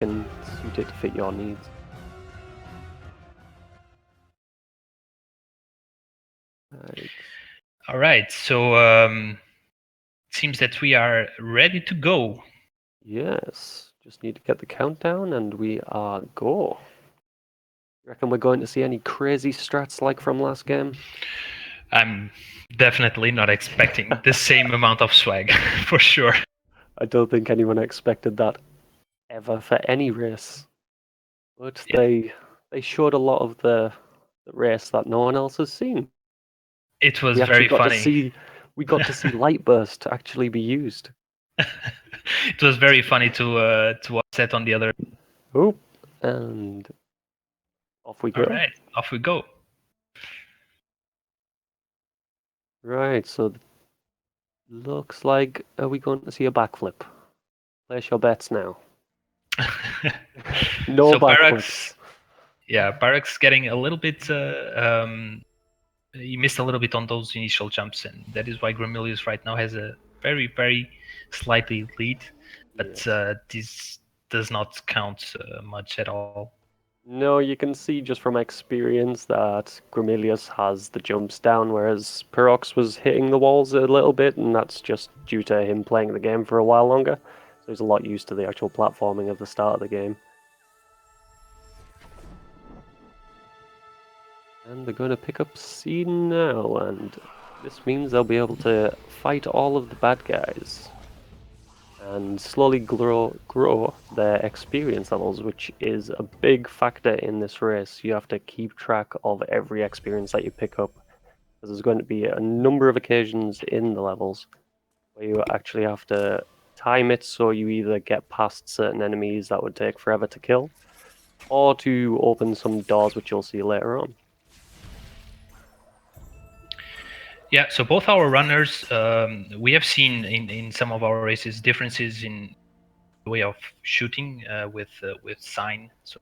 can suit it to fit your needs. Right. All right, so it seems that we are ready to go. Yes, just need to get the countdown and we are go. You reckon we're going to see any crazy strats like from last game? I'm definitely not expecting the same amount of swag, for sure. I don't think anyone expected that ever for any race. But Yeah. they showed a lot of the race that no one else has seen. It was We actually very got to funny. see light burst actually be used. It was very funny to watch that on the other. Oh, and off we All go. right, off we go. Right, so looks like are we going to see a backflip? Place your bets now. No So backflips. Pirox getting a little bit. He missed a little bit on those initial jumps, and that is why Grimelios right now has a very slightly lead. But Yes. this does not count much at all. No, you can see just from experience that Grimelios has the jumps down, whereas Pirox was hitting the walls a little bit, and that's just due to him playing the game for a while longer. So he's a lot used to the actual platforming of the start of the game. And they're going to pick up C now, and this means they'll be able to fight all of the bad guys and slowly grow their experience levels, which is a big factor in this race. You have to keep track of every experience that you pick up, because there's going to be a number of occasions in the levels where you actually have to time it so you either get past certain enemies that would take forever to kill, or to open some doors, which you'll see later on. Yeah, so both our runners, we have seen in some of our races differences in the way of shooting with sign, so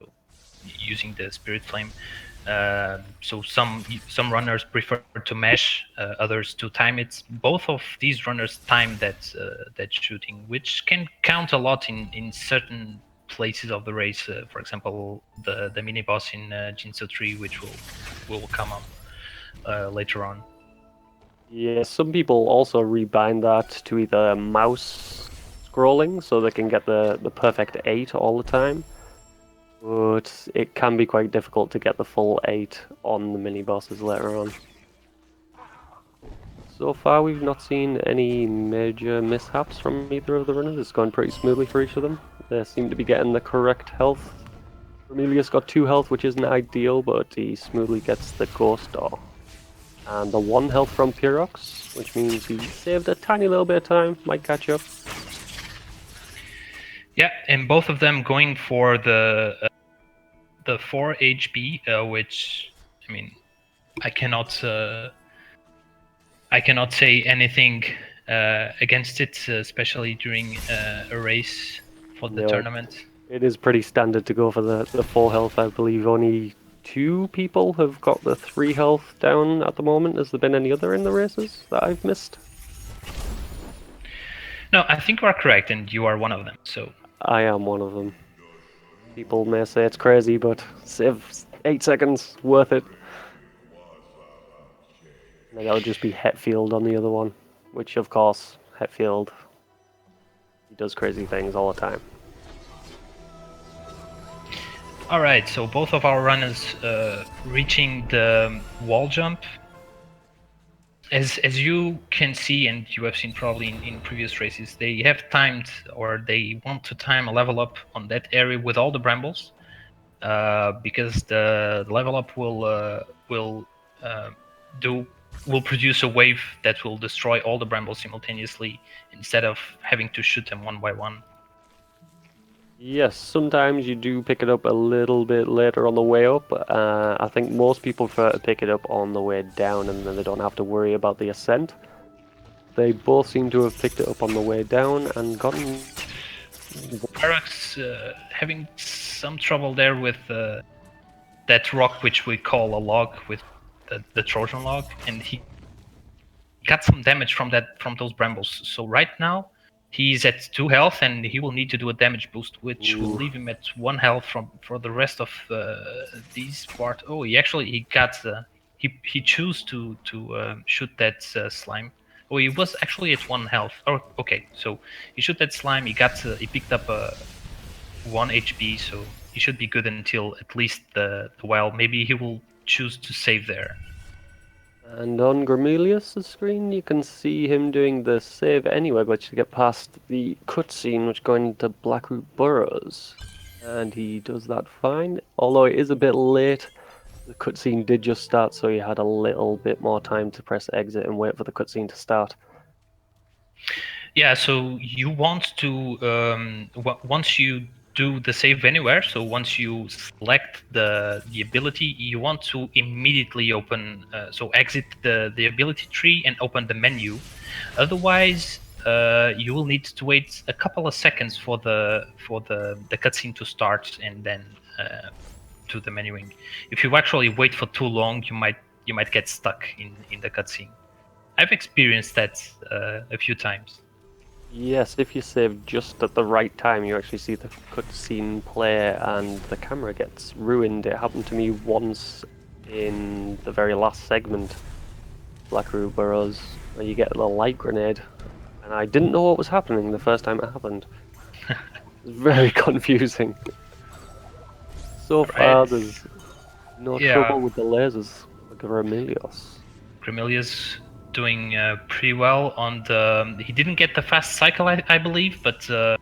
using the spirit flame. So some runners prefer to mesh, others to time it. Both of these runners time that shooting, which can count a lot in certain places of the race. For example, the mini boss in Jinso 3, which will come up later on. Yeah, some people also rebind that to either mouse scrolling so they can get the perfect 8 all the time. But it can be quite difficult to get the full 8 on the mini bosses later on. So far, we've not seen any major mishaps from either of the runners. It's gone pretty smoothly for each of them. They seem to be getting the correct health. Grimelios got 2 health, which isn't ideal, but he smoothly gets the ghost door. And the 1 health from Pirox, which means he saved a tiny little bit of time, might catch up. Yeah, and both of them going for the 4 HP, which I mean, I cannot say anything against it, especially during a race for the No, tournament. it is pretty standard to go for the 4 health. I believe only 2 people have got the 3 health down at the moment. Has there been any other in the races that I've missed? No, I think you are correct, and you are one of them. So I am one of them. People may say it's crazy, but save 8 seconds, worth it. And then that'll just be Hetfield on the other one, which of course, Hetfield, he does crazy things all the time. all right, so both of our runners reaching the wall jump. As you can see, and you have seen probably in previous races, they have timed, or they want to time a level up on that area with all the brambles, because the level up will uh, do will produce a wave that will destroy all the brambles simultaneously instead of having to shoot them one by one. Yes, sometimes you do pick it up a little bit later on the way up. I think most people prefer to pick it up on the way down, and then they don't have to worry about the ascent. They both seem to have picked it up on the way down and gotten... Pirox having some trouble there with that rock, which we call a log, with the Trojan log, and he got some damage from those brambles. So right now, He's at 2 health, and he will need to do a damage boost, which will Ooh. leave him at 1 health for the rest of these part. Oh, he got he chose to shoot that slime. Oh, he was actually at 1 health. Oh, okay. So he shoot that slime. He picked up a 1 HP, so he should be good until at least the well. Maybe he will choose to save there. And on Grimelios' screen, you can see him doing the save anyway, but to get past the cutscene, which going into Blackroot Burrows. And he does that fine, although it is a bit late. The cutscene did just start, so he had a little bit more time to press exit and wait for the cutscene to start. Yeah, so you want to once you do the save anywhere, so once you select the ability, you want to immediately open so exit the ability tree and open the menu. Otherwise, you will need to wait a couple of seconds for the cutscene to start and then do the menuing. If you actually wait for too long, you might get stuck in the cutscene. I've experienced that a few times. Yes, if you save just at the right time, you actually see the cutscene play and the camera gets ruined. It happened to me once in the very last segment, Blackroot Burrows, where you get the light grenade, and I didn't know what was happening the first time it happened. It was very confusing. So far, Right. there's no Yeah, trouble with the lasers, like Grimelios. Grimelios doing pretty well on the. He didn't get the fast cycle, I believe, but It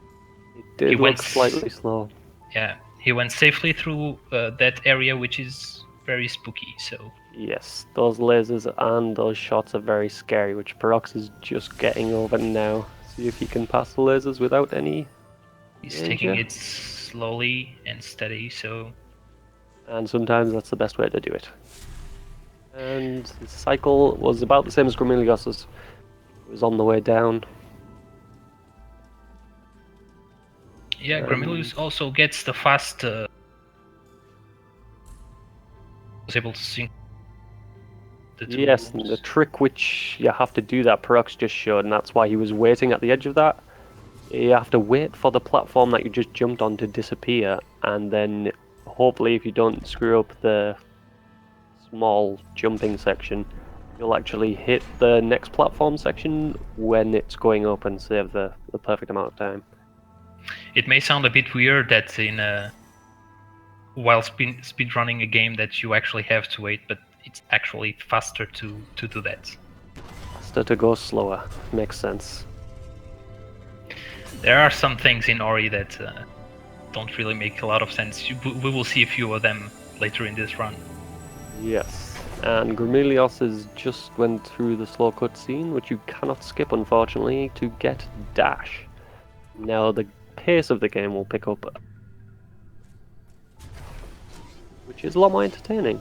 he did went. look slightly slow. Yeah, he went safely through that area, which is very spooky. So Yes, those lasers and those shots are very scary, which Pirox is just getting over now. See if he can pass the lasers without any he's taking danger. it slowly and steady. So And sometimes that's the best way to do it. And his cycle was about the same as Grimelios's. It was on the way down. yeah, Grimelios also gets the fast. Was able to sync the two Yes, and the moves. trick which you have to do that Pirox just showed, and that's why he was waiting at the edge of that. You have to wait for the platform that you just jumped on to disappear, and then hopefully if you don't screw up the small jumping section, you'll actually hit the next platform section when it's going up and save the perfect amount of time. It may sound a bit weird that in a while speed running a game that you actually have to wait, but it's actually faster to do that. Faster to go slower. Makes sense. There are some things in Ori that don't really make a lot of sense. We will see a few of them later in this run. Yes. And Grimelios has just went through the slow cutscene, which you cannot skip unfortunately, to get Dash. Now the pace of the game will pick up, which is a lot more entertaining.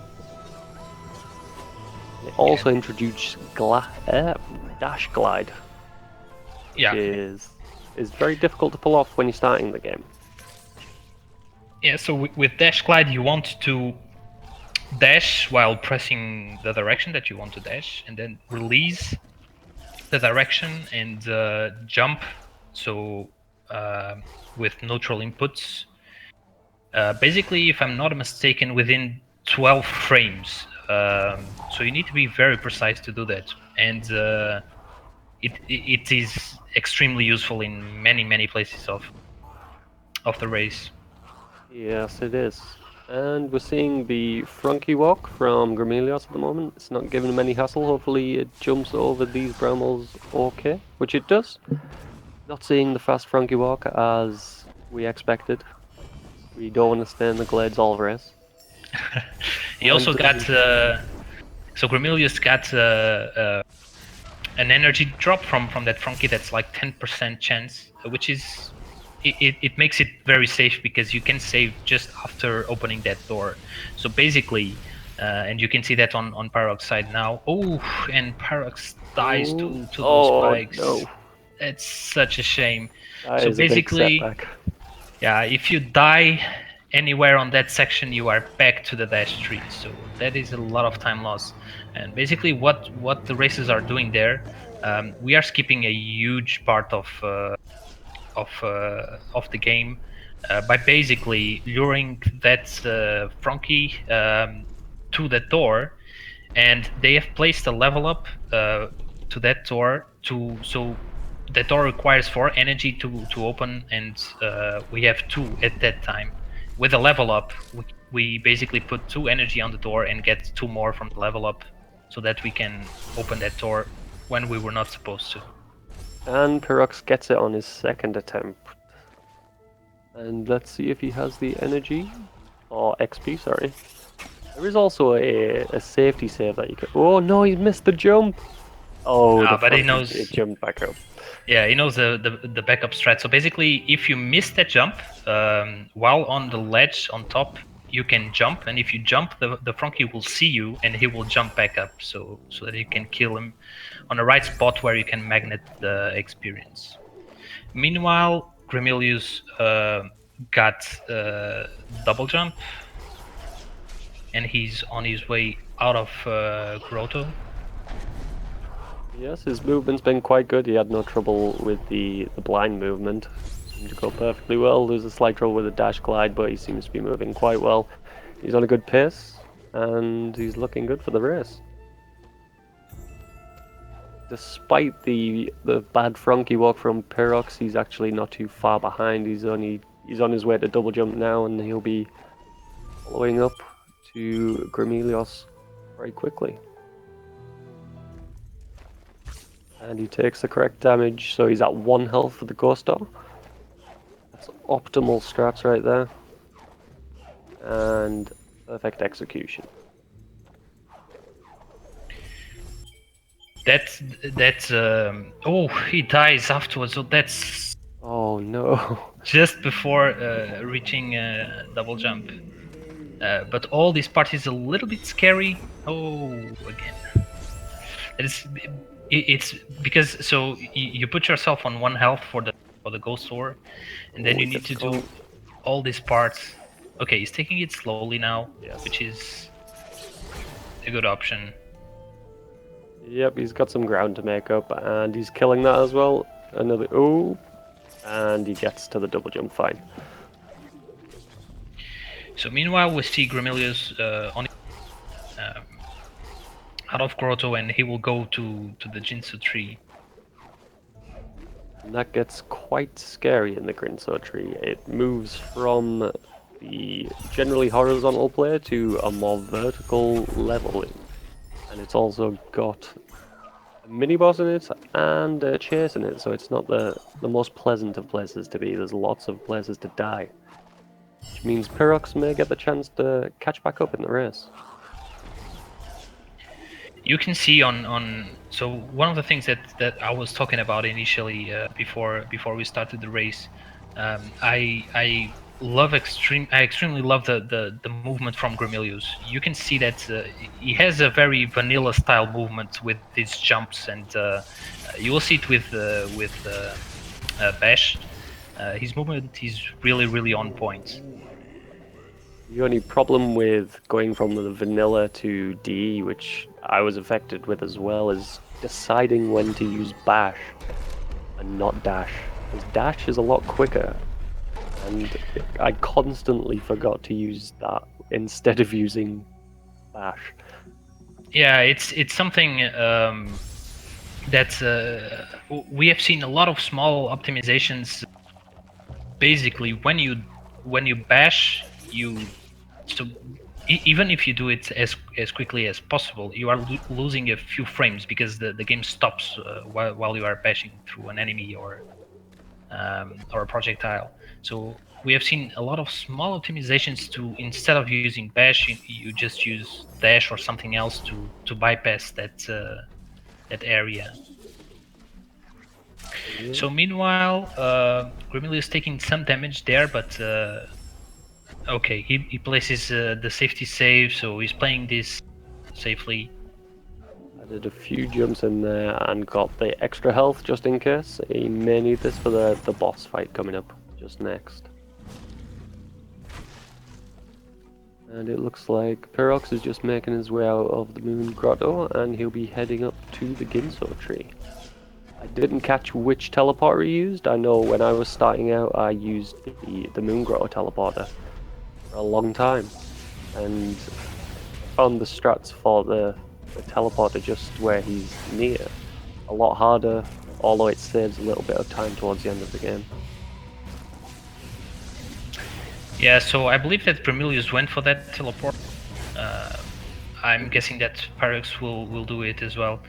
They also introduced Dash Glide, which Yeah. is very difficult to pull off when you're starting the game. Yeah, so with Dash Glide, you want to dash while pressing the direction that you want to dash, and then release the direction and jump. So with neutral inputs. Basically, if I'm not mistaken, within 12 frames. So you need to be very precise to do that, and it is extremely useful in many places of the race. Yes, it is. And we're seeing the Frunky Walk from Grimelios at the moment. It's not giving him any hassle. Hopefully it jumps over these brambles okay, which it does. Not seeing the fast Frunky Walk as we expected. We don't want to stay in the glades all race. He also got so Grimelios got an energy drop from that Frunky that's like 10% chance, which is it makes it very safe because you can save just after opening that door. So basically, and you can see that on Pirox side now. Oh, and Pirox dies to those spikes. No. It's such a shame. That So is a big basically, setback. yeah, if you die anywhere on that section, you are back to the dash tree. So that is a lot of time loss. And basically, what the races are doing there, we are skipping a huge part of of the game by basically luring that Frankie to the door, and they have placed a level up to that door so that door requires 4 energy to open, and we have 2 at that time. With a level up, we basically put 2 energy on the door and get 2 more from the level up, so that we can open that door when we were not supposed to. And Pirox gets it on his second attempt. And let's see if he has the energy. Or XP, sorry. There is also a safety save that you can... Oh no, he missed the jump! Oh, the But he front knows. it jumped back up. Yeah, he knows the backup strat. So basically, if you miss that jump while on the ledge on top, you can jump, and if you jump, the Frankie will see you, and he will jump back up, so that you can kill him on the right spot where you can magnet the experience. Meanwhile, Grimelios got double jump, and he's on his way out of Grotto. Yes, his movement's been quite good. He had no trouble with the blind movement. Seemed to go perfectly well. There's a slight trouble with the dash glide, but he seems to be moving quite well. He's on a good pace, and he's looking good for the race. Despite the bad Frankie walk from Pirox, he's actually not too far behind. He's on his way to double jump now, and he'll be following up to Grimelios very quickly. And he takes the correct damage, so he's at 1 health for the Ghost Door. That's optimal strats right there. And perfect execution. That's oh, he dies afterwards, so that's Oh no. just before reaching double jump. But all this part is a little bit scary. Oh, again. It's because so you put yourself on 1 health for the ghost sword, and then you need to do all these parts. Okay, he's taking it slowly now, Yes. which is a good option. Yep, he's got some ground to make up, and he's killing that as well. Another and he gets to the double jump fine. So meanwhile, we see Grimelios on out of Grotto, and he will go to the Jinsu tree. And that gets quite scary in the Grinso tree. It moves from the generally horizontal play to a more vertical leveling. And it's also got a mini boss in it and a chase in it, so it's not the most pleasant of places to be. There's lots of places to die, which means Pirox may get the chance to catch back up in the race. You can see on so one of the things that I was talking about initially before we started the race, I extremely love the movement from Grimelios. You can see that he has a very vanilla style movement with these jumps, and you will see it with Bash. His movement is really on point. The only problem with going from the vanilla to D, which I was affected with as well, is deciding when to use bash and not dash. Because dash is a lot quicker, and I constantly forgot to use that instead of using bash. Yeah, it's something that we have seen a lot of small optimizations. Basically, when you bash, so even if you do it as quickly as possible, you are losing a few frames because the game stops while you are bashing through an enemy or a projectile. So we have seen a lot of small optimizations to, instead of using bash, you just use dash or something else to bypass that area. Yeah. So meanwhile, Grimelios is taking some damage there, but okay, he places the safety save, so he's playing this safely. I did a few jumps in there and got the extra health just in case. He may need this for the boss fight coming up just next. And it looks like Pirox is just making his way out of the Moon Grotto, and he'll be heading up to the Ginso tree. I didn't catch which teleporter he used. I know when I was starting out, I used the Moon Grotto teleporter for a long time, and found the strats for the teleporter just where he's near a lot harder, although it saves a little bit of time towards the end of the game. Yeah, so I believe that Grimelios went for that teleport. I'm guessing that Pirox will do it as well.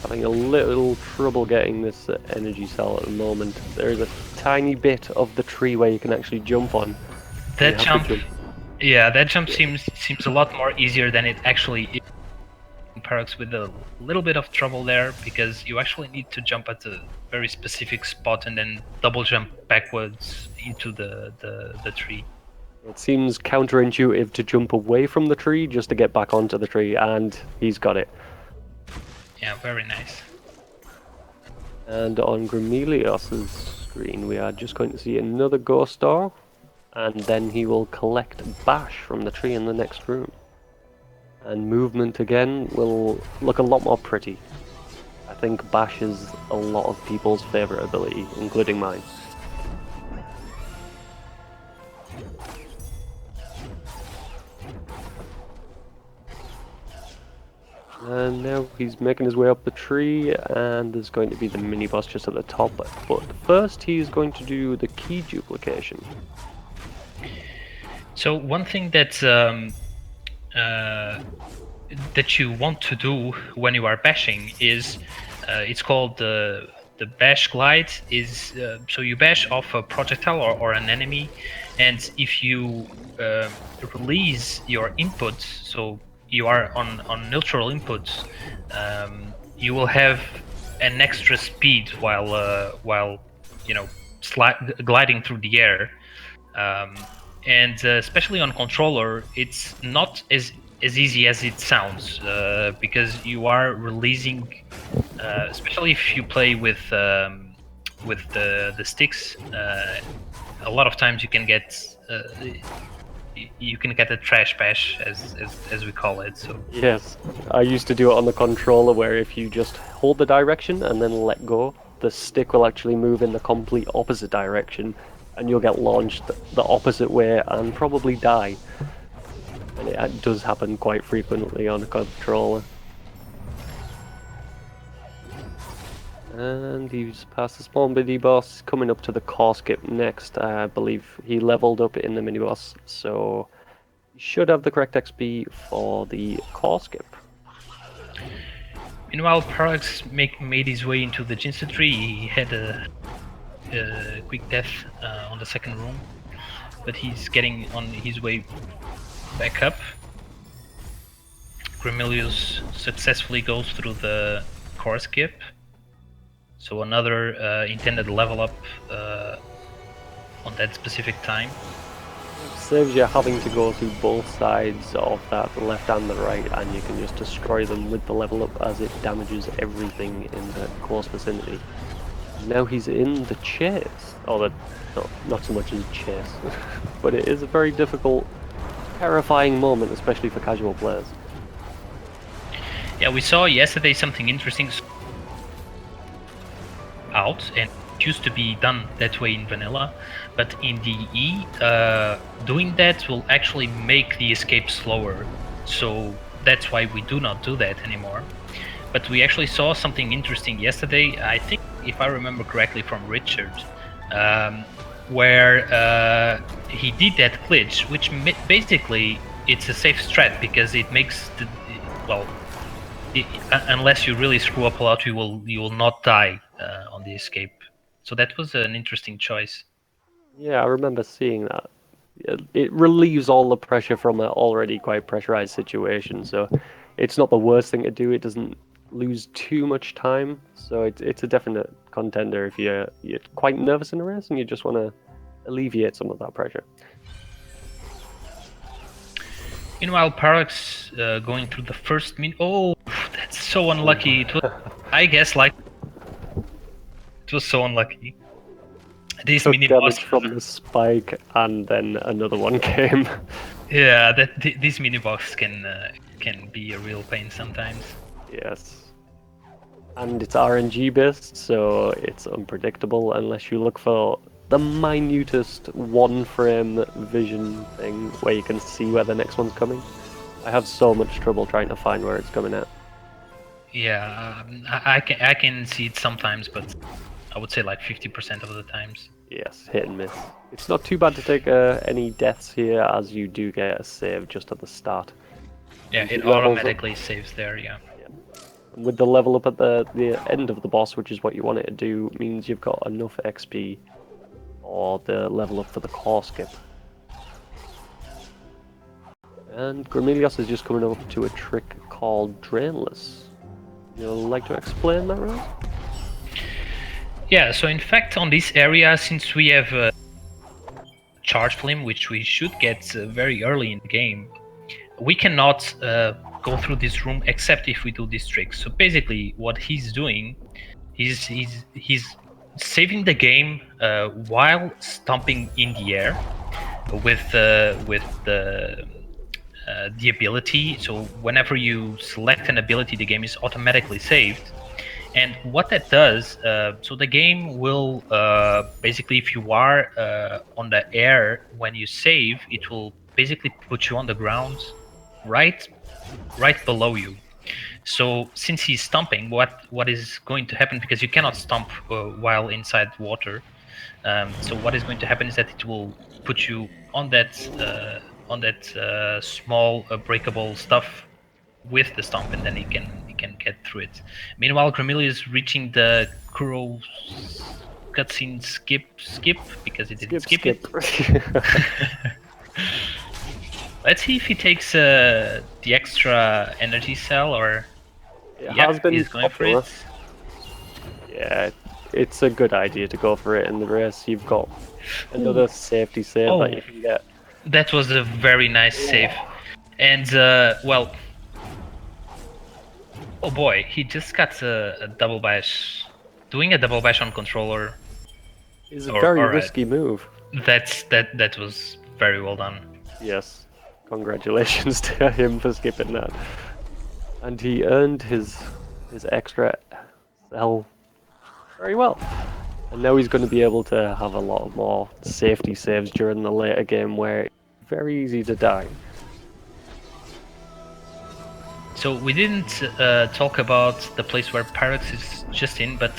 Having a little trouble getting this energy cell at the moment. There is a tiny bit of the tree where you can actually jump on. That jump, yeah, that jump seems a lot more easier than it actually is. Pirox with a little bit of trouble there because you actually need to jump at a very specific spot and then double jump backwards into the tree. It seems counterintuitive to jump away from the tree just to get back onto the tree, and he's got it. Yeah, very nice. And on Grimelios' screen, we are just going to see another ghost door, and then he will collect Bash from the tree in the next room. And movement again will look a lot more pretty. I think Bash is a lot of people's favourite ability, including mine. And now he's making his way up the tree, and there's going to be the mini boss just at the top. But first, he's going to do the key duplication. So one thing that that you want to do when you are bashing is it's called the bash glide. Is so you bash off a projectile or an enemy, and if you release your input, so you are on neutral inputs, you will have an extra speed while you know gliding through the air. And especially on controller, it's not as easy as it sounds because you are releasing, especially if you play with the sticks. A lot of times you can get a trash bash as we call it. So yes, I used to do it on the controller where if you just hold the direction and then let go, the stick will actually move in the complete opposite direction, and you'll get launched the opposite way and probably die. And it does happen quite frequently on a controller. And he's past the spawn mini boss, coming up to the core skip next. I believe he leveled up in the mini boss, so he should have the correct XP for the core skip. Meanwhile, Pirox made his way into the Jinsu tree. He had a quick death on the second room, but he's getting on his way back up. Grimelios successfully goes through the core skip, so another intended level up on that specific time. Saves you having to go through both sides of that, the left and the right, and you can just destroy them with the level up as it damages everything in the close vicinity. Now he's in the chase, or not so much as chase, but it is a very difficult, terrifying moment, especially for casual players. Yeah, we saw yesterday something interesting out, and it used to be done that way in vanilla, but in DE, doing that will actually make the escape slower, so that's why we do not do that anymore. But we actually saw something interesting yesterday, I think, if I remember correctly, from Richard, where he did that glitch, which basically it's a safe strat because it makes the unless you really screw up a lot, you will not die on the escape. So that was an interesting choice. Yeah, I remember seeing that. It relieves all the pressure from an already quite pressurized situation, so it's not the worst thing to do. It doesn't lose too much time, so it's a definite contender if you're quite nervous in a race and you just want to alleviate some of that pressure. Meanwhile, Pirox going through the first Oh, that's so unlucky. It was, I guess, like it was so unlucky. This mini boss from the spike, and then another one came. Yeah, this mini boss can be a real pain sometimes. Yes. And it's RNG based, so it's unpredictable unless you look for the minutest one frame vision thing where you can see where the next one's coming. I have so much trouble trying to find where it's coming at. Yeah, I can see it sometimes, but I would say like 50% of the times. Yes, hit and miss. It's not too bad to take any deaths here, as you do get a save just at the start. Yeah, And it he levels up. automatically saves there. Yeah. And with the level up at the end of the boss, which is what you want it to do, means you've got enough XP for the level up for the core skip. And Grimelios is just coming up to a trick called Drainless. You'd like to explain that, Rose? Yeah, so in fact on this area, since we have charge flame, which we should get very early in the game, we cannot go through this room except if we do this trick. So basically what he's doing, he's saving the game while stomping in the air with the ability. So whenever you select an ability, the game is automatically saved. And what that does, so the game will basically, if you are on the air when you save, it will basically put you on the ground, right below you. So since he's stomping, what is going to happen, because you cannot stomp while inside water. So what is going to happen is that it will put you on that small breakable stuff with the stomp, and then he can get through it. Meanwhile, Grimelios is reaching the Kuro cutscene skip because he didn't skip it. Let's see if he takes the extra energy cell, or He's going for it. Yeah, it's a good idea to go for it in the race. You've got another safety save that you can get. That was a very nice save. And well, oh boy, he just got a double bash. Doing a double bash on controller is a very risky move. That was very well done. Yes, congratulations to him for skipping that. And he earned his extra cell very well. And now he's going to be able to have a lot more safety saves during the later game where it's very easy to die. So we didn't talk about the place where Pirox is just in, but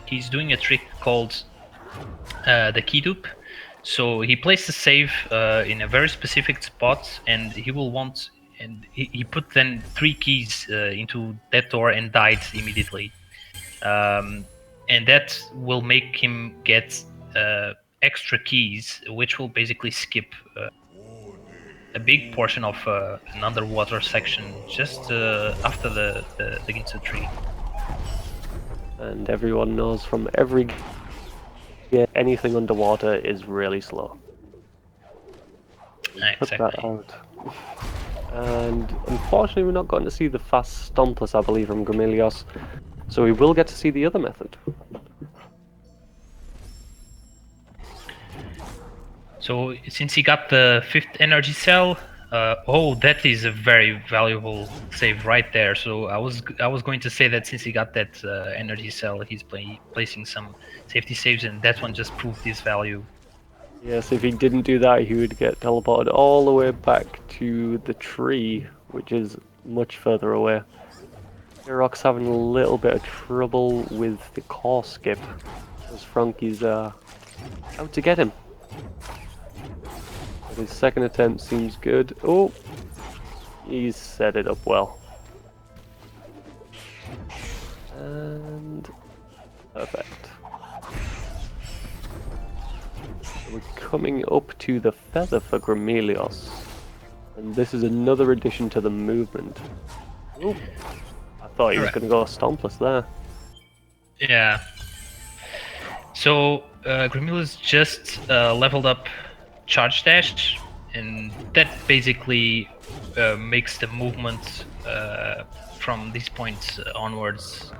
he's doing a trick called the key dupe. So he placed a save in a very specific spot, and he will want, and he put then 3 keys into that door and died immediately. And that will make him get extra keys, which will basically skip a big portion of an underwater section just after the Ginsu tree. And everyone knows from every game, anything underwater is really slow. Exactly. Put that out. And unfortunately we're not going to see the fast stompless, I believe, from Grimelios. So we will get to see the other method. So since he got the 5th energy cell, that is a very valuable save right there. So I was going to say that since he got that energy cell, he's placing some safety saves, and that one just proved his value. Yes, if he didn't do that, he would get teleported all the way back to the tree, which is much further away. Pirox having a little bit of trouble with the core skip, as Frankie's out to get him. But his second attempt seems good. Oh, he's set it up well. And perfect. We're coming up to the feather for Grimelios, and this is another addition to the movement. Oh, I thought he was going to go stompless there. Yeah. So Grimelios just leveled up charge dash, and that basically makes the movement from this point onwards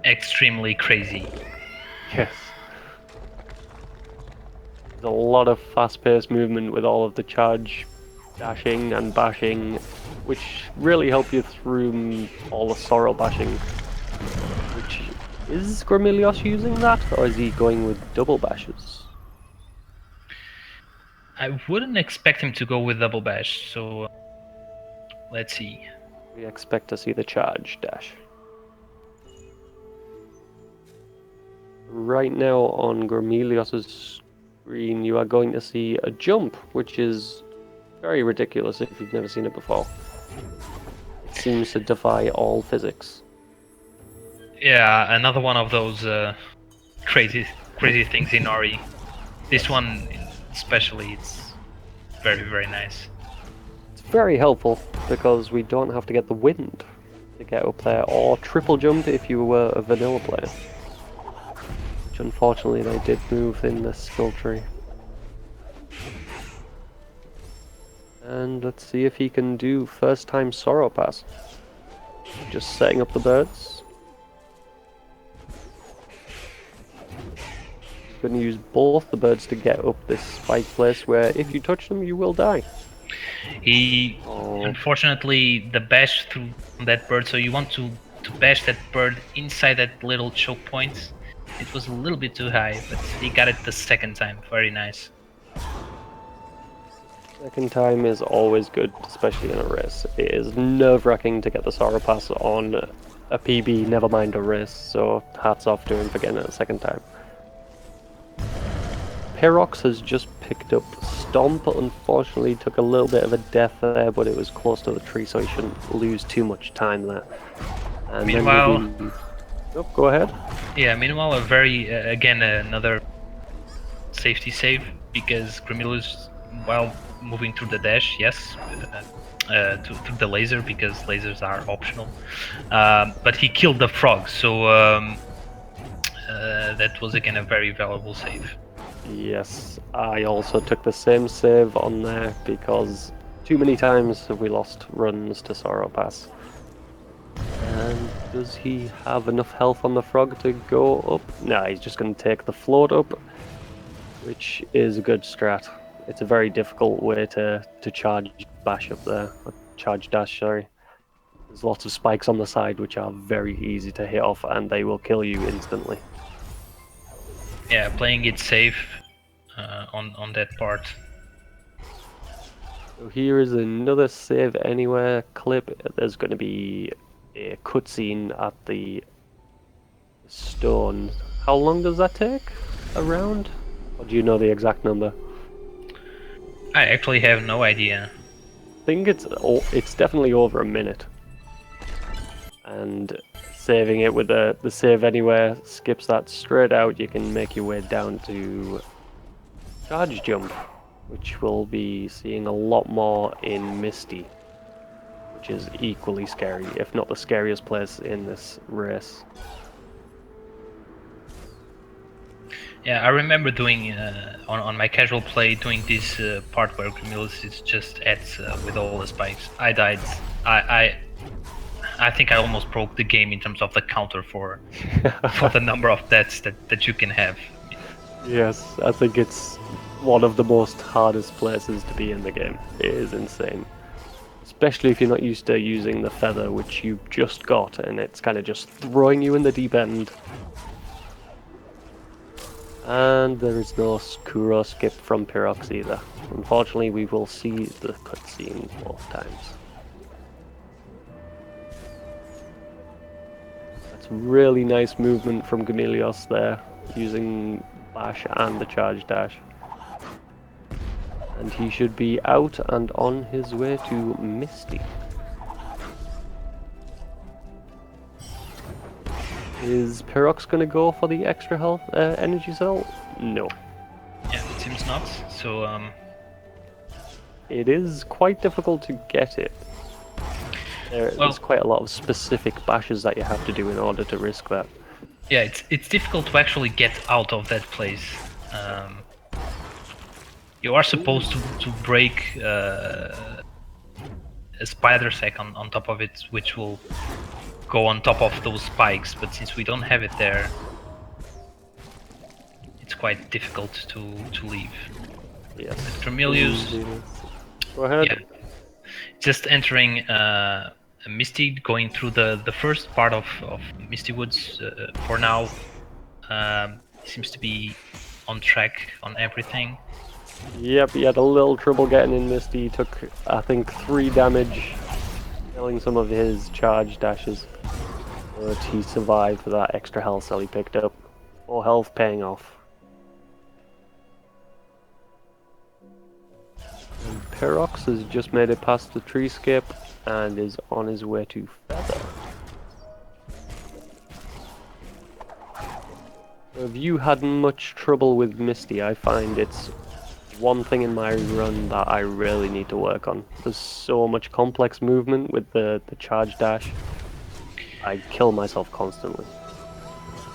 extremely crazy. Yes. There's a lot of fast-paced movement with all of the charge dashing and bashing, which really help you through all the sorrow bashing, Which is Grimelios using that, or is he going with double bashes? I wouldn't expect him to go with double bash, so let's see. We expect to see the charge dash. Right now on Grimelios' screen, you are going to see a jump, which is very ridiculous if you've never seen it before. It seems to defy all physics. Yeah, another one of those crazy things in RE. This one especially, it's very nice. It's very helpful because we don't have to get the wind to get up there, or triple jump if you were a vanilla player. Which unfortunately they did move in this skill tree. And let's see if he can do first time Sorrow Pass. Just setting up the birds. He's going to use both the birds to get up this spike place where if you touch them you will die. He unfortunately the bash through that bird, so you want to bash that bird inside that little choke point. It was a little bit too high, but he got it the second time. Very nice. Second time is always good, especially in a race. It is nerve-wracking to get the Sorrow Pass on a PB, never mind a race, so hats off to him for getting it a second time. Pirox has just picked up Stomp, unfortunately took a little bit of a death there, but it was close to the tree, so he shouldn't lose too much time there. And meanwhile, then oh, go ahead. Yeah, meanwhile, a very, again, another safety save, because Grimelios, while moving through the dash, yes, through the laser, because lasers are optional, but he killed the frog, so that was again a very valuable save. Yes, I also took the same save on there because too many times have we lost runs to Sorrow Pass. And does he have enough health on the frog to go up? Nah, he's just going to take the float up, which is a good strat. It's a very difficult way to charge bash up there, or charge dash, sorry. There's lots of spikes on the side which are very easy to hit off and they will kill you instantly. Yeah, playing it safe on that part. So here is another save anywhere clip. There's going to be a cutscene at the stone. How long does that take? A round? Or do you know the exact number? I actually have no idea. I think it's definitely over a minute. And saving it with the save anywhere skips that straight out. You can make your way down to charge jump, which we'll be seeing a lot more in Misty, which is equally scary, if not the scariest place in this race. Yeah, I remember doing on my casual play doing this part where Grimelios is just at with all the spikes. I died. I think I almost broke the game in terms of the counter for the number of deaths that you can have. Yes, I think it's one of the most hardest places to be in the game. It is insane. Especially if you're not used to using the feather, which you just got, and it's kind of just throwing you in the deep end. And there is no Kuro skip from Pirox either. Unfortunately, we will see the cutscene both times. That's really nice movement from Grimelios there, using bash and the charge dash. And he should be out and on his way to Misty. Is Pirox going to go for the extra health energy cell? No. Yeah, it seems not. So it is quite difficult to get it. There's quite a lot of specific bashes that you have to do in order to risk that. Yeah, it's difficult to actually get out of that place. You are supposed to break a spider sack on top of it, which will go on top of those spikes, but since we don't have it there, it's quite difficult to leave. Yes. Grimelios, go ahead. yeah, just entering Misty going through the first part of Misty Woods for now seems to be on track on everything. Yep, he had a little trouble getting in Misty. He took, I think, 3 damage, killing some of his charge dashes. But he survived for that extra health cell he picked up. 4 health paying off. And Pirox has just made it past the tree skip and is on his way to Feather. Have you had much trouble with Misty? I find it's one thing in my run that I really need to work on. There's so much complex movement with the charge dash. I kill myself constantly.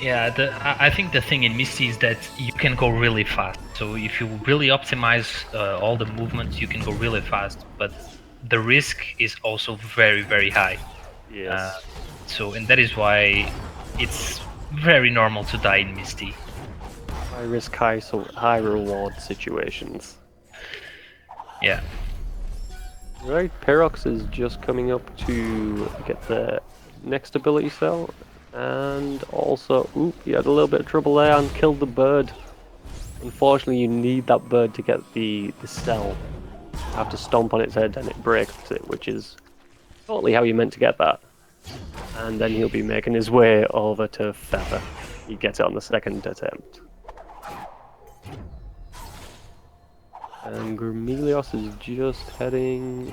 Yeah, I think the thing in Misty is that you can go really fast. So if you really optimize all the movements, you can go really fast. But the risk is also very, very high. Yes. And that is why it's very normal to die in Misty. High risk, high reward situations. Yeah. Right, Pirox is just coming up to get the next ability cell. And also, oop, he had a little bit of trouble there and killed the bird. Unfortunately, you need that bird to get the cell. You have to stomp on its head and it breaks it, which is totally how you meant to get that. And then he'll be making his way over to Feather. He gets it on the second attempt. And Grimelios is just heading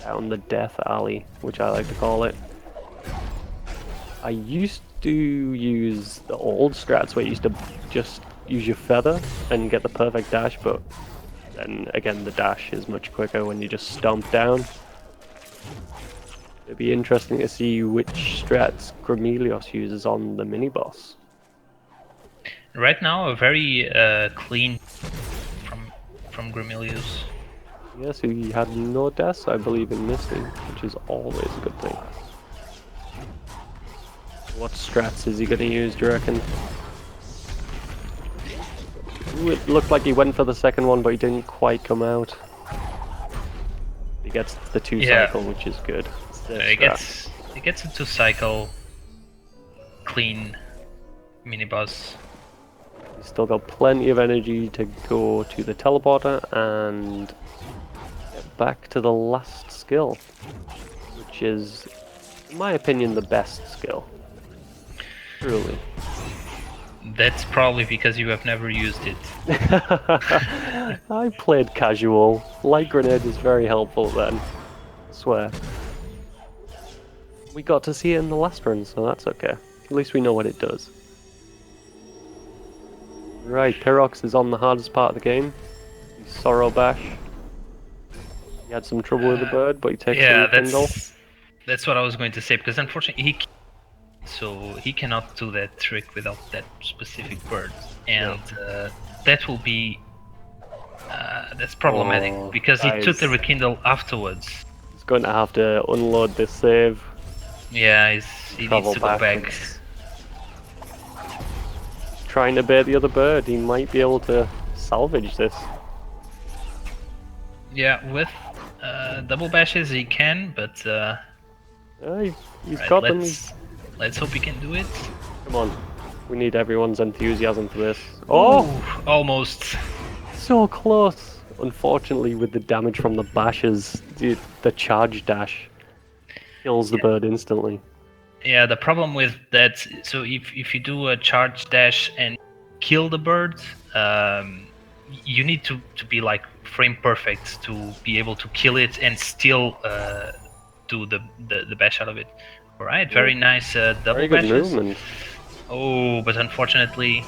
down the death alley, which I like to call it. I used to use the old strats where you used to just use your feather and get the perfect dash, but then again the dash is much quicker when you just stomp down. It'd be interesting to see which strats Grimelios uses on the mini-boss. Right now, a very clean from Grimelios. Yes, he had no deaths, I believe, in Misty, which is always a good thing. What strats is he going to use, do you reckon? Ooh, it looked like he went for the second one, but he didn't quite come out. He gets the 2 cycle, which is good. He gets a 2 cycle clean mini boss. He's still got plenty of energy to go to the teleporter and get back to the last skill, which is, in my opinion, the best skill. Truly. That's probably because you have never used it. I played casual. Light grenade is very helpful then. I swear. We got to see it in the last run, so that's okay. At least we know what it does. Right, Pirox is on the hardest part of the game. He's Sorrow Bash. He had some trouble with the bird, but he takes the Kindle. That's what I was going to say, because unfortunately he cannot do that trick without that specific bird, and that will be that's problematic because he took the rekindle afterwards. He's going to have to unload this save. Yeah, he needs to go back. Trying to bait the other bird, he might be able to salvage this. Yeah, with double bashes he can, but he's got them. Let's hope he can do it. Come on, we need everyone's enthusiasm for this. Oh, almost. So close. Unfortunately, with the damage from the bashes, the charge dash kills the bird instantly. Yeah, the problem with that, so if you do a charge dash and kill the bird, you need to be like frame perfect to be able to kill it and still do the bash out of it. Alright, very nice double very good bashes. Movement. Oh, but unfortunately...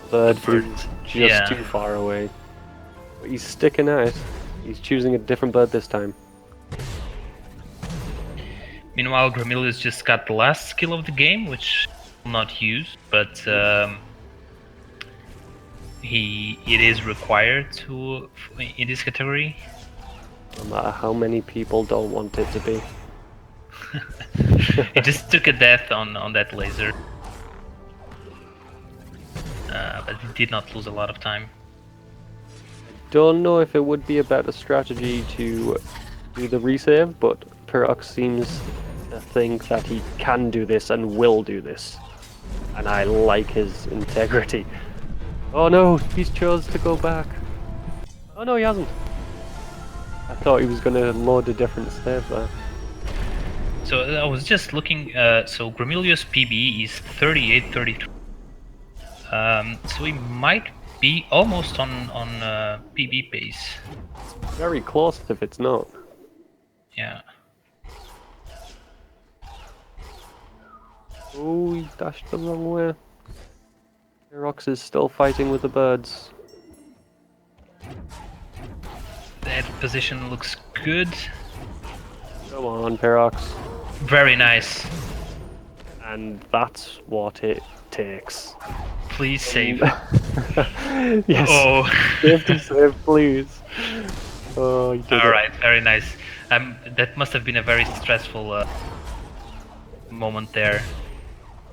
Bird is just too far away. But he's sticking at it. He's choosing a different bird this time. Meanwhile, Grimelios just got the last skill of the game, which will not use, but it is required to in this category. No matter how many people don't want it to be. It just took a death on that laser, but it did not lose a lot of time. Don't know if it would be a better strategy to do the resave, but Pirox seems to think that he can do this and will do this. And I like his integrity. Oh no, he's chose to go back. Oh no, he hasn't. I thought he was going to load a different save there. So I was just looking. So Grimelios PB is 38-33. So he might be almost on PB pace. Very close if it's not. Yeah. Oh, he dashed the wrong way. Pirox is still fighting with the birds. That position looks good. Come on, Pirox. Very nice. And that's what it takes. Please save. Yes. Oh. Safety save, please. Oh, you did All it. right. Very nice. That must have been a very stressful moment there.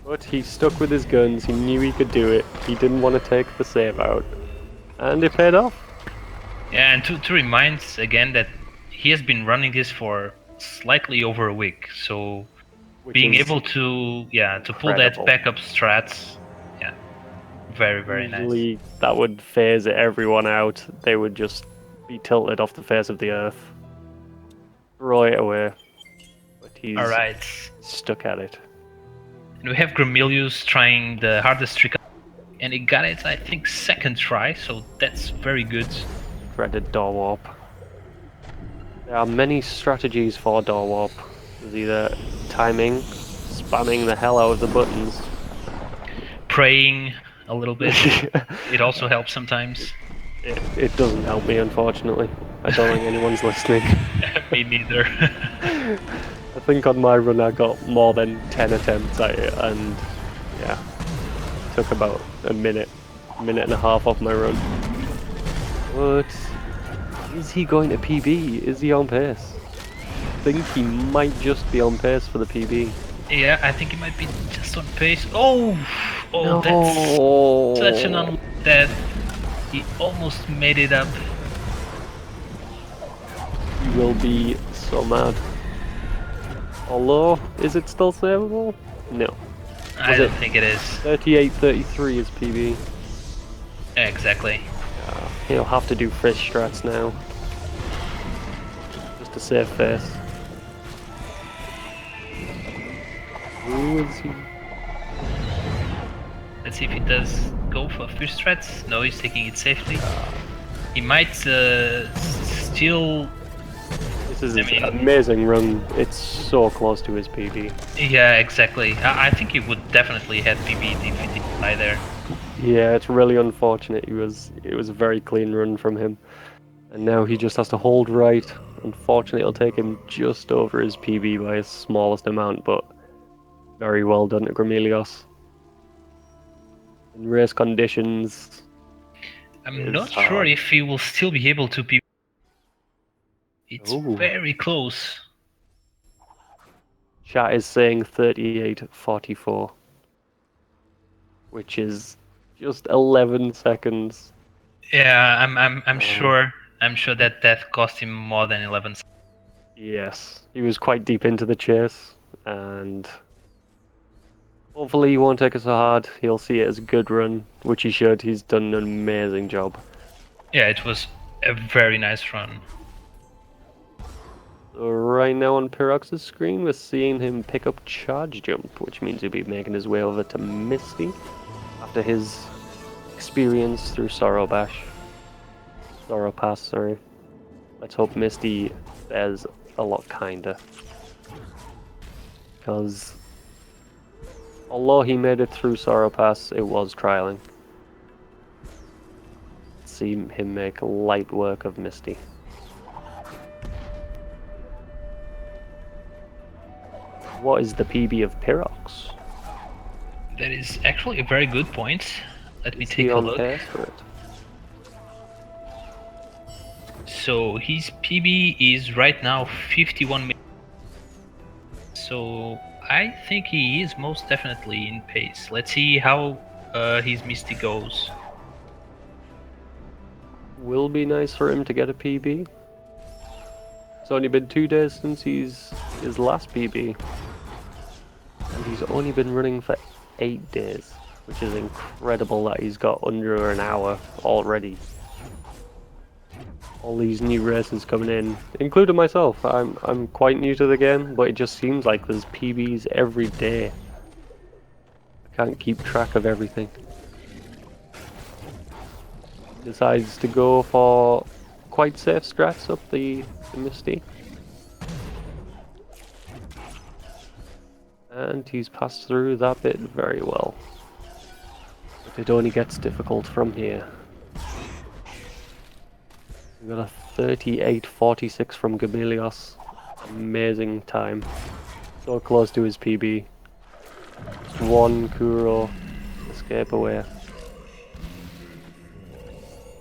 But he stuck with his guns. He knew he could do it. He didn't want to take the save out, and it paid off. Yeah, and to remind again that he has been running this for slightly over a week, so Which being is able to pull that incredible. backup strats, yeah, very nice. Usually that would phase everyone out. They would just be tilted off the face of the earth. Throw it away. But he's All right, stuck at it. and we have Grimelios trying the hardest trick, and he got it, I think, second try, so that's very good. Threaded door warp. There are many strategies for door warp. There's either timing, spamming the hell out of the buttons. Praying a little bit. It also helps sometimes. It doesn't help me, unfortunately. I don't think anyone's listening. Me neither. I think on my run I got more than 10 attempts at it, and yeah, took about a minute and a half off my run. But is he going to PB? Is he on pace? I think he might just be on pace for the PB. Yeah, I think he might be just on pace. Oh, No. that's such an unlucky death. He almost made it up. He will be so mad. Although, is it still savable? No. I don't think it is. 38-33 is PB. Exactly. He'll have to do fish strats now. Just to save face. Who is he? Let's see if he does go for fish strats. No, he's taking it safely. He might still. This is an amazing run. It's so close to his PB. Yeah, exactly. I think he would definitely have PB if he didn't die there. Yeah, it's really unfortunate. It was a very clean run from him. And now he just has to hold right. Unfortunately, it'll take him just over his PB by his smallest amount, but very well done to Grimelios. In race conditions, I'm not sure if he will still be able to PB. It's very close. Chat is saying 38-44, which is just 11 seconds. Yeah, I'm sure. I'm sure that death cost him more than 11 seconds. Yes, he was quite deep into the chase, and hopefully he won't take it so hard. He'll see it as a good run, which he should. He's done an amazing job. Yeah, it was a very nice run. So right now on Pirox's screen, we're seeing him pick up Charge Jump, which means he'll be making his way over to Misty after his experience through Sorrow Pass, sorry. Let's hope Misty fares a lot kinder. Because although he made it through Sorrow Pass, it was trialing. Let's see him make light work of Misty. What is the PB of Pirox? That is actually a very good point. Let me Is take he a on look. pace for it? So his PB is right now 51 minutes. So I think he is most definitely in pace. Let's see how his Misty goes. Will be nice for him to get a PB. It's only been 2 days since his last PB, and he's only been running for 8 days, which is incredible that he's got under an hour already. All these new races coming in, including myself. I'm quite new to the game, but it just seems like there's PBs every day. I can't keep track of everything. Decides to go for quite safe strats up the Misty. And he's passed through that bit very well. But it only gets difficult from here. We got a 38.46 from Grimelios. Amazing time. So close to his PB. Just one Kuro escape away.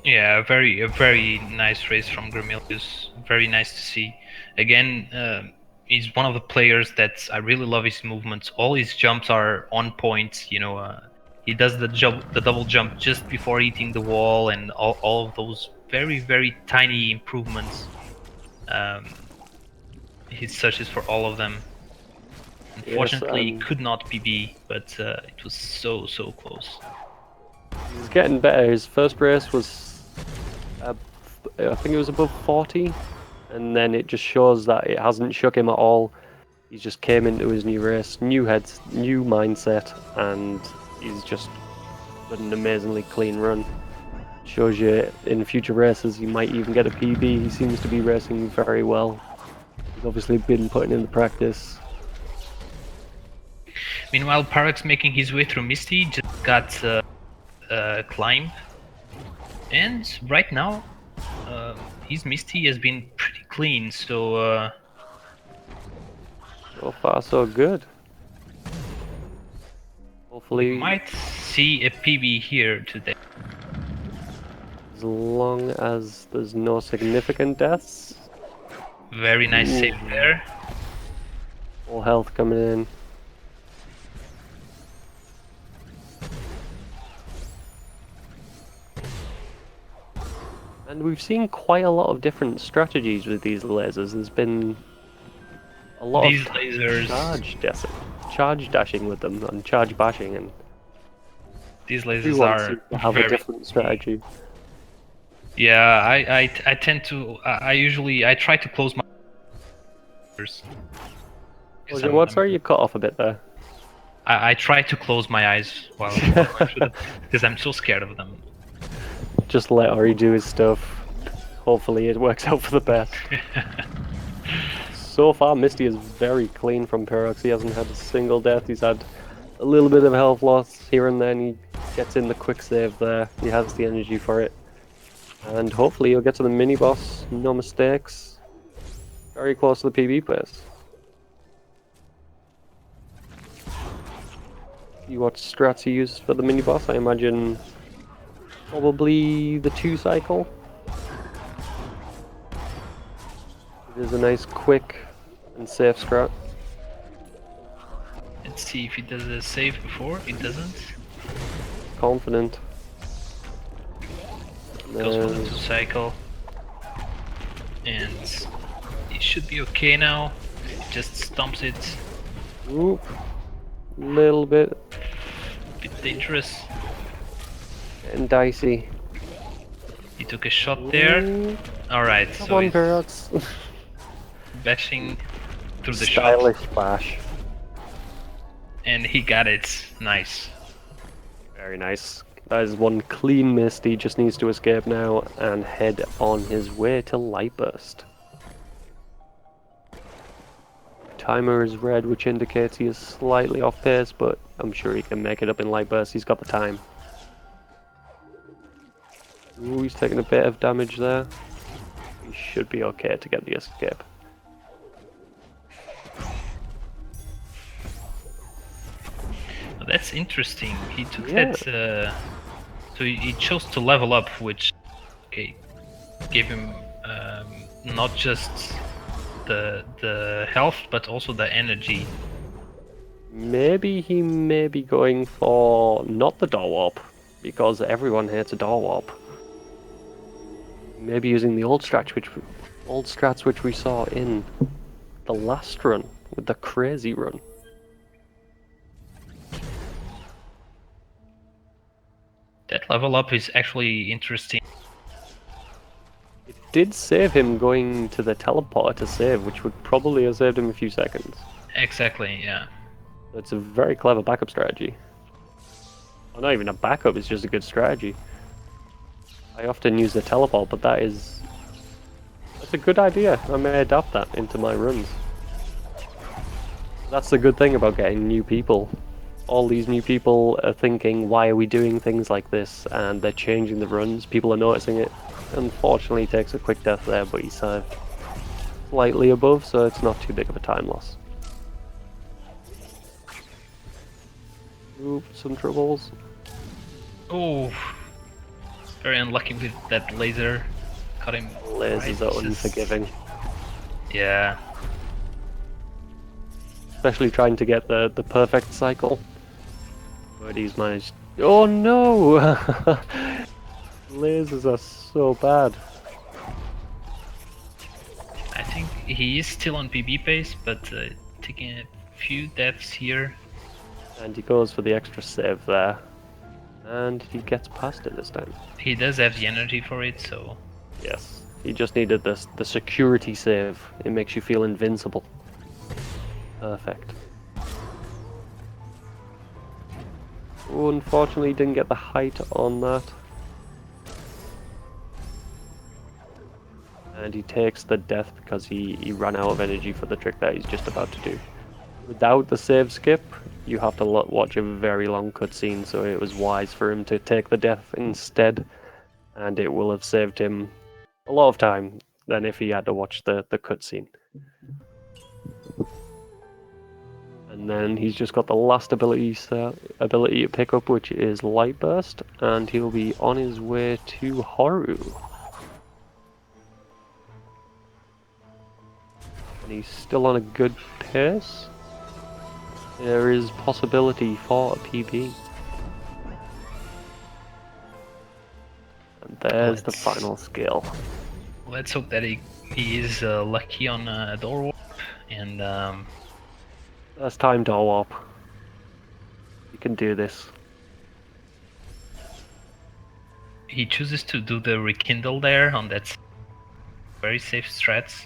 Yeah, a very nice race from Grimelios. Very nice to see. Again, he's one of the players that I really love his movements. All his jumps are on point. He does the double jump just before hitting the wall, and all of those very tiny improvements. He searches for all of them. Unfortunately, he could not PB, but it was so close. He's getting better. His first race was, I think it was above 40, and then it just shows that it hasn't shook him at all. He just came into his new race, new heads, new mindset, and he's just done an amazingly clean run. Shows you in future races he might even get a PB. He seems to be racing very well. He's obviously been putting in the practice. Meanwhile, Pirox making his way through Misty just got climb, and right now his Misty has been pretty clean. So so far so good. Hopefully, we might see a PB here today. As long as there's no significant deaths. Very nice save there. Full health coming in. And we've seen quite a lot of different strategies with these lasers. There's been a lot these of lasers charge dashing with them and charge bashing, and these lasers are have a different strategy. Yeah, I tend to I try to close my eyes. Sorry, you cut off a bit there. I try to close my eyes while because I'm so scared of them. Just let Ori do his stuff. Hopefully it works out for the best. So far, Misty is very clean from Pirox. He hasn't had a single death. He's had a little bit of health loss here and then. He gets in the quick save there. He has the energy for it. And hopefully he'll get to the mini-boss. No mistakes. Very close to the PB place. See what strats he uses for the mini-boss. I imagine probably the 2 cycle. It is a nice quick and safe strat. Let's see if he does a save before. It doesn't. Confident. Goes for the 2 cycle. And he should be okay now. He just stomps it. Oop. Little bit. Bit dangerous. And dicey. He took a shot there. Alright, Come so on, he's Pirox. bashing through the Stylish shot. bash. And he got it. Nice. Very nice. That is one clean mist. He just needs to escape now and head on his way to Light Burst. Timer is red, which indicates he is slightly off pace, but I'm sure he can make it up in Light Burst. He's got the time. Ooh, he's taking a bit of damage there. He should be okay to get the escape. Well, that's interesting. He took that. So he chose to level up, which gave him not just the health but also the energy. Maybe he may be going for not the door warp, because everyone hates a door warp. Maybe using the old strats which we saw in the last run with the crazy run. That level up is actually interesting. It did save him going to the teleporter to save, which would probably have saved him a few seconds. Exactly, yeah. So it's a very clever backup strategy. Well, not even a backup, it's just a good strategy. I often use the teleport, but that's a good idea. I may adapt that into my runs. That's the good thing about getting new people. All these new people are thinking, why are we doing things like this? And they're changing the runs. People are noticing it. Unfortunately, he takes a quick death there, but he's slightly above, so it's not too big of a time loss. Ooh, some troubles. Oh, very unlucky with that laser. Caught him. Lasers are unforgiving. Yeah. Especially trying to get the perfect cycle. But he's managed. Oh no! Lasers are so bad. I think he is still on PB pace, but taking a few deaths here. And he goes for the extra save there. And he gets past it this time. He does have the energy for it, so... Yes. He just needed the security save. It makes you feel invincible. Perfect. Oh, unfortunately, didn't get the height on that. And he takes the death because he ran out of energy for the trick that he's just about to do. Without the save skip, you have to watch a very long cutscene, so it was wise for him to take the death instead, and it will have saved him a lot of time than if he had to watch the cutscene. And then he's just got the last ability to pick up, which is Light Burst, and he'll be on his way to Haru. And he's still on a good pace. There is possibility for a PB. And there's the final skill. Let's hope that he is lucky on a door warp, and First time door warp. You can do this. he chooses to do the rekindle there on that very safe strats.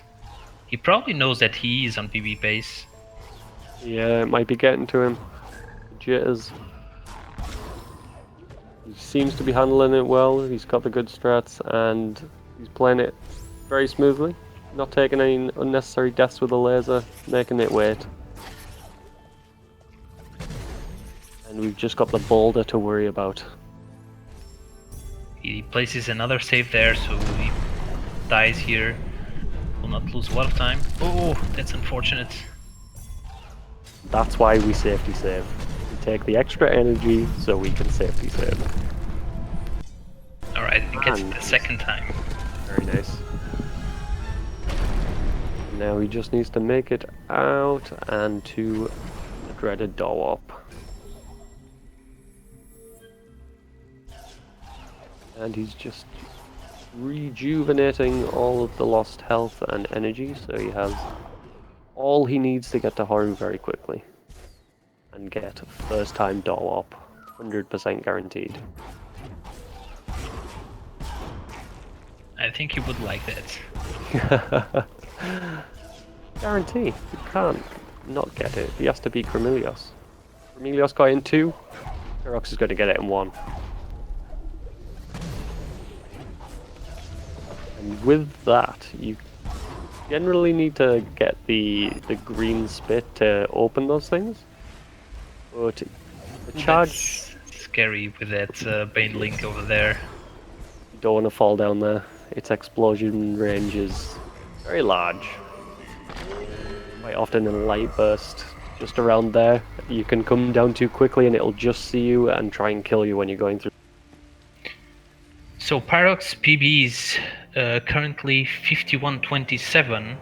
He probably knows that he is on PB pace. Yeah, it might be getting to him. Jitters. He seems to be handling it well. He's got the good strats and he's playing it very smoothly. Not taking any unnecessary deaths with the laser, making it wait. And we've just got the boulder to worry about. He places another save there, so he dies here. Will not lose a lot of time. Oh, that's unfortunate. That's why we safety save. We take the extra energy so we can safety save. Alright, he gets it the second time. Very nice. Now he just needs to make it out and to the dreaded door warp. And he's just rejuvenating all of the lost health and energy, so he has all he needs to get to Haru very quickly. And get first time door warp. 100% guaranteed. I think you would like that. Guarantee. You can't not get it. He has to beat Grimelios. Grimelios got it in 2. Pirox is going to get it in 1. And with that, you generally need to get the green spit to open those things. But the charge... That's scary with that Bane Link over there. You don't want to fall down there. Its explosion range is very large. Quite often in light burst, just around there, you can come down too quickly and it'll just see you and try and kill you when you're going through. So Pirox PB is currently 5127.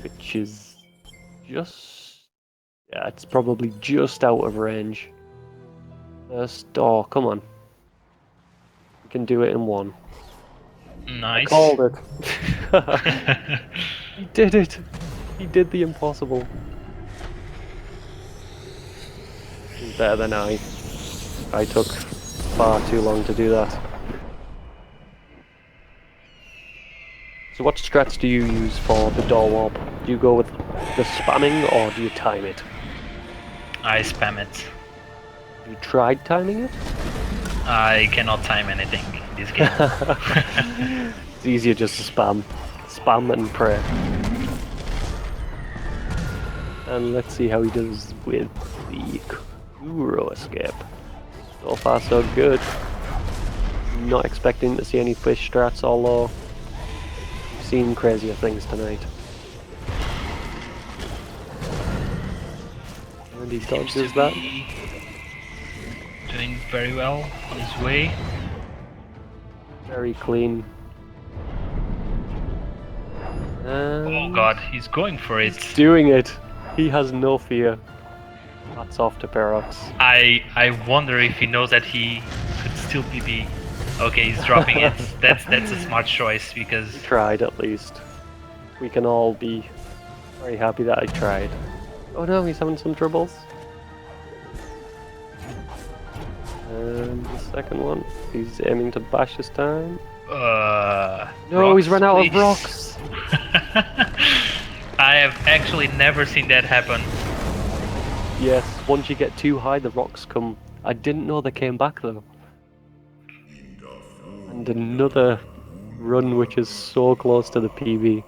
Which is just... yeah, it's probably just out of range. First door, come on. You can do it in 1. I Nice. called it. He did it. He did the impossible. He's better than I. I took far too long to do that. So what strats do you use for the door warp? Do you go with the spamming or do you time it? I spam it. You tried timing it? I cannot time anything in this game. It's easier just to spam. Spam and pray. And let's see how he does with the Kuro escape. So far so good. Not expecting to see any fish strats, although we've seen crazier things tonight. And he Seems dodges to that. be doing very well on his way. Very clean. Oh god, he's going for it. He's doing it. He has no fear. Hats off to Pirox. I wonder if he knows that he could still PB. Okay, he's dropping it. That's a smart choice because He tried at least. We can all be very happy that I tried. Oh no, he's having some troubles. And the second one, he's aiming to bash this time. No, rocks, he's run out please. of rocks. I have actually never seen that happen. Yes, once you get too high, the rocks come. I didn't know they came back though. And another run which is so close to the PB.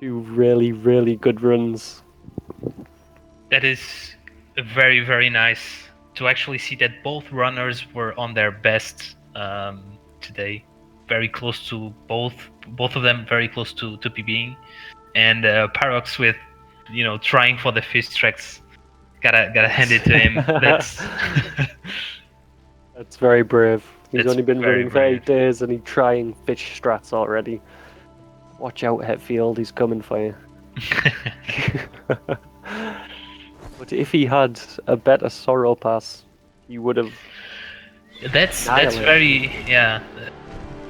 Two really, really good runs. That is very, very nice to actually see that both runners were on their best today. Very close to both of them, very close to PBing. And Pirox with, trying for the fish tracks. Gotta hand it to him. That's very brave. He's That's only been very running for 8 days and he's trying fish strats already. Watch out, Hetfield, he's coming for you. But if he had a better Sorrow Pass, he would have. That's very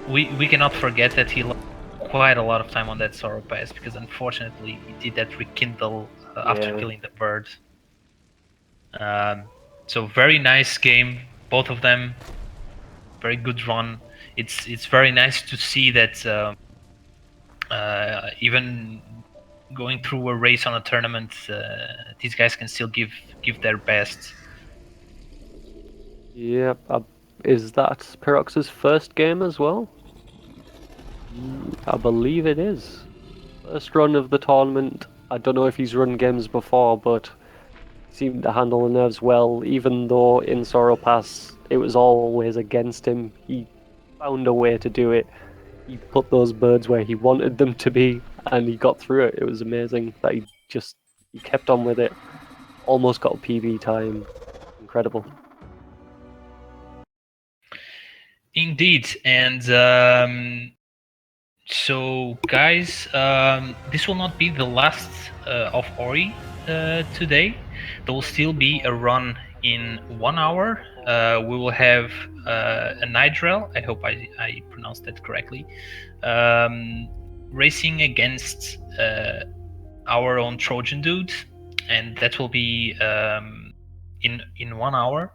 We cannot forget that he lost quite a lot of time on that Sorrow Pass because unfortunately he did that rekindle after killing the bird. So very nice game, both of them. Very good run. It's very nice to see that even going through a race on a tournament, these guys can still give their best. Yep. Is that Pirox's first game as well? I believe it is. First run of the tournament. I don't know if he's run games before, but seemed to handle the nerves well, even though in Sorrow Pass it was always against him. He found a way to do it. He put those birds where he wanted them to be, and he got through it. It was amazing that he kept on with it. Almost got a PB time. Incredible. Indeed, and so guys, this will not be the last of Ori today. There will still be a run in 1 hour. We will have a Nigel, I hope I pronounced that correctly, racing against our own Trojan dude, and that will be in 1 hour.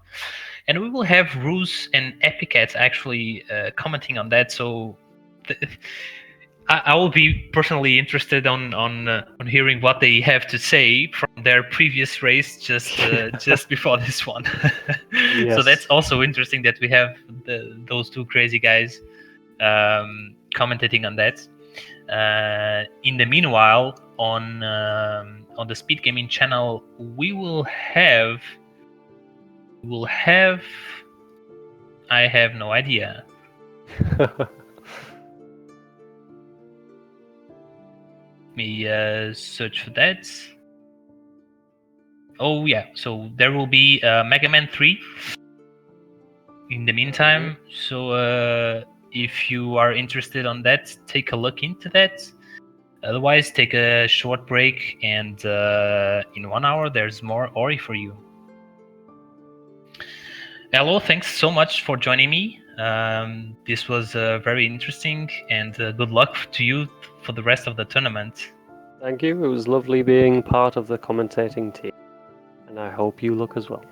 And we will have Ruse and Epicats actually commenting on that. So I will be personally interested on hearing what they have to say from their previous race just before this one. Yes. So that's also interesting that we have those two crazy guys commentating on that. In the meanwhile, on the Speed Gaming channel, we will have. I have no idea. Let me search for that. Oh yeah, so there will be Mega Man 3 in the meantime. So if you are interested on that, take a look into that. Otherwise, take a short break, and in 1 hour there's more Ori for you. Hello, thanks so much for joining me. This was very interesting, and good luck to you for the rest of the tournament. Thank you. It was lovely being part of the commentating team, and I hope you look as well.